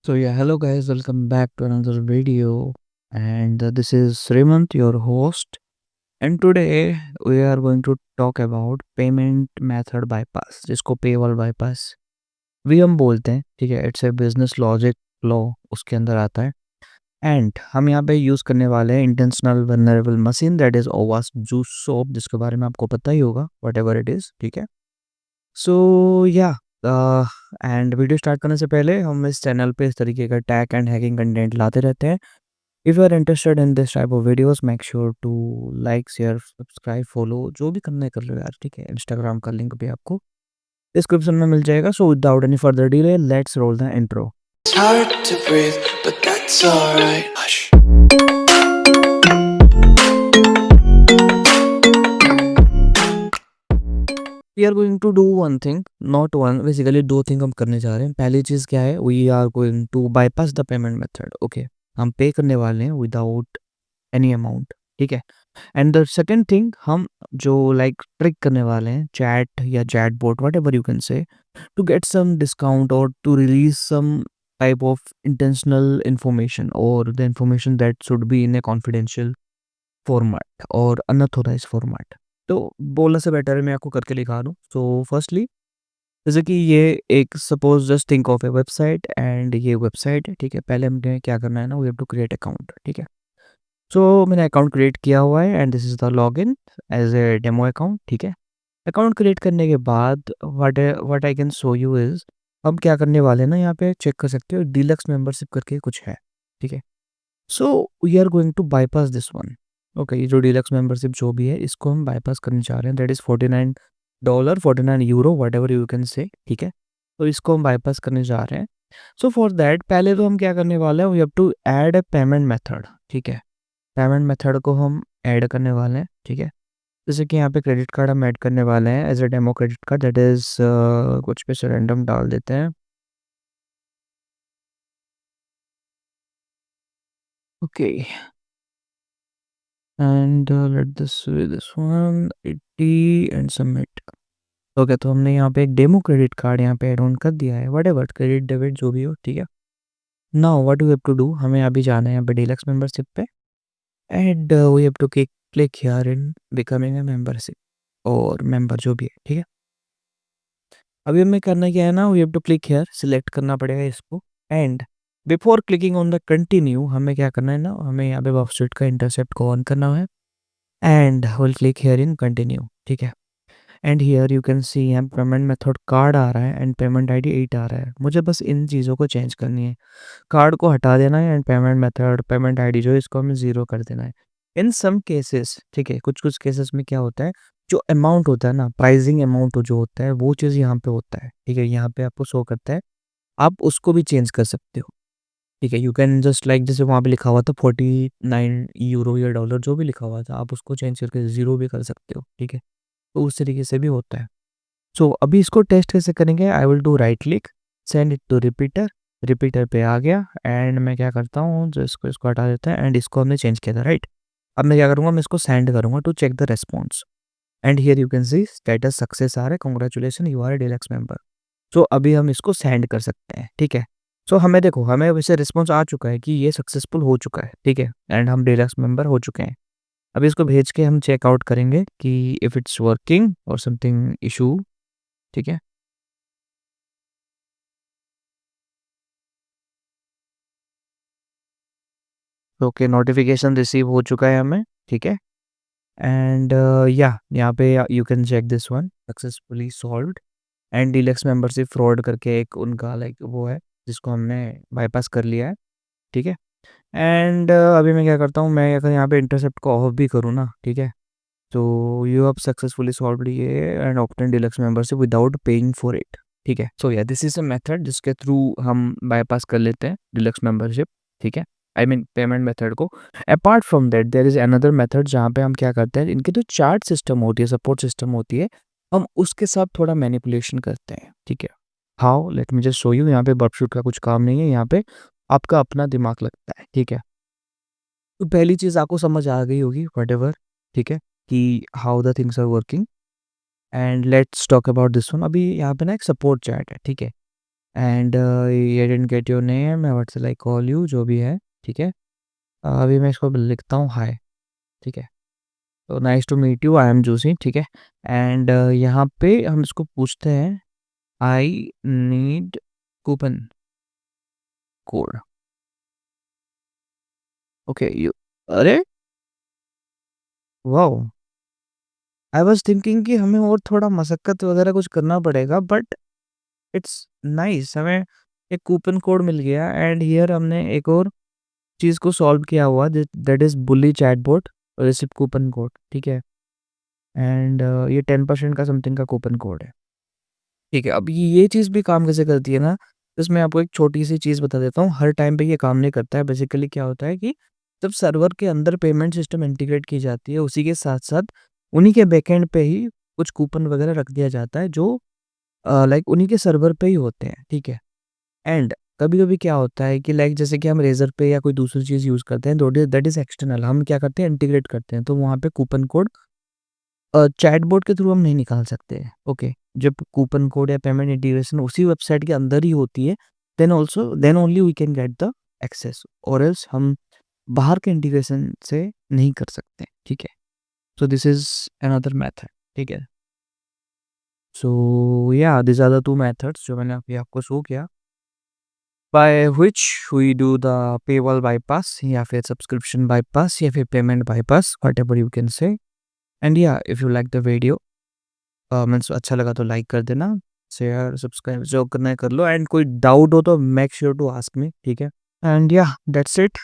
So yeah, hello guys, welcome back to another video. And this is Srimant, your host. And today we are going to talk about payment method bypass, जिसको paywall bypass भी हम बोलते हैं. ठीक है, it's a business logic law उसके अंदर आता है. एंड हम यहाँ पे यूज़ करने वाले हैं intentional vulnerable machine that is ओवास जूस सोप, जिसके बारे में आपको पता ही होगा, वट एवर इट इज़. ठीक है. सो या एंड वीडियो स्टार्ट करने से पहले हम इस चैनल पे इस तरीके का टैग एंड हैकिंग कंटेंट लाते रहते हैं. If you are interested in this type of videos make sure to like share subscribe follow जो भी करना है कर लो यार. ठीक है, इंस्टाग्राम का लिंक भी आपको डिस्क्रिप्शन में मिल जाएगा. So without any further delay let's roll the intro. It's hard to breathe, but that's alright. Hush. We are going to do one thing, not one, basically दो थिंग हम करने जा रहे हैं. पहली चीज़ क्या है, we are going to bypass the payment method. Okay, हम पे करने वाले हैं विदाउट एनी अमाउंट. ठीक है. एंड द सेकंड थिंग, हम जो लाइक ट्रिक करने वाले हैं, चैट या chatbot whatever you can say, to get some discount और to release some type of intentional information और the information that should be in a confidential format और unauthorised format. तो बोलने से बेटर है मैं आपको करके दिखा दूँ. सो फर्स्टली, जैसे कि ये एक suppose just think of a website and ये वेबसाइट है. ठीक है, पहले हमने क्या करना है ना, we have to create account. ठीक है. सो मैंने अकाउंट क्रिएट किया हुआ है and this is the login as a demo account. ठीक है. अकाउंट क्रिएट करने के बाद what I can show you is, हम क्या करने वाले हैं ना, यहाँ पे चेक कर सकते हो डीलक्स मेंबरशिप करके कुछ है. ठीक है. So we are going to bypass this one. Okay, ये जो डीलक्स मेंबरशिप जो भी है इसको हम बाईपास करना चाह रहे हैं. That is $49, 49 euro, what ever you can से. ठीक है. तो इसको हम बाईपास करने जा रहे हैं. सो फॉर दैट पहले तो हम क्या करने वाले हैं, we have to add a payment method. ठीक है. पेमेंट मेथड को हम ऐड करने वाले हैं. ठीक है. जैसे कि यहाँ पे क्रेडिट कार्ड हम ऐड करने वाले हैं as a demo credit card. That is कुछ पे से रैंडम डाल देते हैं. Okay. And let this one 80 and submit. Okay, तो हमने यहाँ पे एक डेमो क्रेडिट कार्ड यहाँ पे ऐड ऑन कर दिया है. वट एवर, क्रेडिट डेबिट जो भी हो. ठीक है. Now what we have to do, हमें अभी जाना है यहाँ पे डीलक्स मेंबरशिप पे and we have to click here in becoming a membership और मेंबर जो भी है. ठीक है. अभी हमें करना क्या है ना, we have to click here, select करना पड़ेगा इसको. And before clicking on the continue हमें क्या करना है ना, हमें यहाँ पे वेबसाइट का इंटरसेप्ट को ऑन करना है and will click here in continue. ठीक है. एंड हियर यू कैन सी यहाँ पेमेंट मेथड कार्ड आ रहा है एंड पेमेंट आईडी 8 आ रहा है. मुझे बस इन चीज़ों को चेंज करनी है. कार्ड को हटा देना है and payment method payment ID जो है इसको हमें 0 कर देना है. इन सम केसेस, ठीक है, कुछ कुछ केसेस में क्या होता है, जो अमाउंट होता है ना, प्राइसिंग अमाउंट जो होता है वो चीज़ यहाँ पे होता है. ठीक है, यहाँ पे आपको शो करता है, आप उसको भी चेंज कर सकते हो. ठीक है, यू कैन जस्ट लाइक जैसे वहाँ पे लिखा हुआ था 49 यूरो या डॉलर जो भी लिखा हुआ था, आप उसको चेंज करके 0 भी कर सकते हो. ठीक है. तो उस तरीके से भी होता है. सो अभी इसको टेस्ट कैसे करेंगे, I will do right click, send it to repeater. Repeater पे आ गया एंड मैं क्या करता हूँ, जो इसको इसको हटा देता है एंड इसको हमने चेंज किया था. राइट. अब मैं क्या करूँगा, मैं इसको सेंड करूँगा to check the response and here you can see status success आ रहा है, congratulation you are a deluxe member. So अभी हम इसको सेंड कर सकते हैं. ठीक है. सो हमें देखो, हमें वैसे रिस्पॉन्स आ चुका है कि ये सक्सेसफुल हो चुका है. ठीक है. एंड हम डीलक्स मेंबर हो चुके हैं. अभी इसको भेज के हम चेकआउट करेंगे कि इफ़ इट्स वर्किंग और समथिंग इशू. ठीक है. ओके, नोटिफिकेशन रिसीव हो चुका है हमें. ठीक है. एंड या यहाँ पे you can check this one successfully solved and deluxe membership fraud करके एक उनका लाइक वो है जिसको हमने बाईपास कर लिया है. ठीक है. एंड अभी मैं क्या करता हूँ, मैं अगर यहाँ पे इंटरसेप्ट को ऑफ भी करूँ ना, ठीक है, तो यू हैव सक्सेसफुली सॉल्व्ड ये and obtain deluxe membership without paying for it. ठीक है. सो या दिस इज अ मेथड जिसके थ्रू हम बाईपास कर लेते हैं डीलक्स मेंबरशिप. ठीक है, आई मीन पेमेंट मेथड को. Apart from that there is another method जहाँ पे हम क्या करते हैं, इनकी जो चार्ट सिस्टम होती है, सपोर्ट सिस्टम होती है, हम उसके साथ थोड़ा मैनिपुलेशन करते हैं. ठीक है. How, let me just show you. यहाँ पे बर्डशूट का कुछ काम नहीं है, यहाँ पे आपका अपना दिमाग लगता है. ठीक है. तो पहली चीज़ आपको समझ आ गई होगी व्हाटएवर. ठीक है, कि how the things are working. And let's talk about this one. अभी यहाँ पे ना एक सपोर्ट चैट है. ठीक है. एंड ये didn't get your name, what shell I call you, जो भी है, ठीक है। अभी मैं इसको लिखता हूँ हाय, ठीक है। तो nice to meet you, I am Juicy, ठीक है। एंड यहाँ पे हम इसको पूछते हैं I need coupon code. Okay you, अरे वाओ, आई वाज थिंकिंग कि हमें और थोड़ा मशक्कत वगैरह कुछ करना पड़ेगा, बट इट्स नाइस, हमें एक कूपन कोड मिल गया। एंड हियर हमने एक और चीज़ को सॉल्व किया हुआ, that is bully chatbot receipt coupon code, ठीक है। एंड ये 10% का समथिंग का कूपन कोड है, ठीक है। अब ये चीज़ भी काम कैसे करती है ना, इसमें आपको एक छोटी सी चीज़ बता देता हूँ, हर टाइम पे ये काम नहीं करता है। बेसिकली क्या होता है कि जब सर्वर के अंदर पेमेंट सिस्टम इंटीग्रेट की जाती है, उसी के साथ साथ उन्हीं के बैकएंड पे ही कुछ कूपन वगैरह रख दिया जाता है, जो लाइक उन्हीं के सर्वर पे ही होते हैं, ठीक है। एंड कभी-कभी क्या होता है कि लाइक जैसे कि हम रेज़र पे या कोई दूसरी चीज़ यूज़ करते हैं, दैट इज़ एक्सटर्नल, हम क्या करते हैं इंटीग्रेट करते हैं, तो वहाँ पे कूपन कोड चैटबॉट के थ्रू हम नहीं निकाल सकते, ओके। जब कूपन कोड या पेमेंट इंटीग्रेशन उसी वेबसाइट के अंदर ही होती है, then only we can get the access, और एल्स हम बाहर के इंटीग्रेशन से नहीं कर सकते, ठीक है। So this is another method, ठीक है। सो या दीज़ आर द 2 मेथड्स जो मैंने अभी आपको शो किया, by which we do the paywall bypass या फिर सब्सक्रिप्शन बाईपास या फिर payment bypass, whatever you can say. And या if you like the video, means अच्छा लगा तो लाइक कर देना, शेयर सब्सक्राइब जो करना है कर लो, एंड कोई डाउट हो तो make sure to ask me, ठीक है। एंड या दैट्स इट।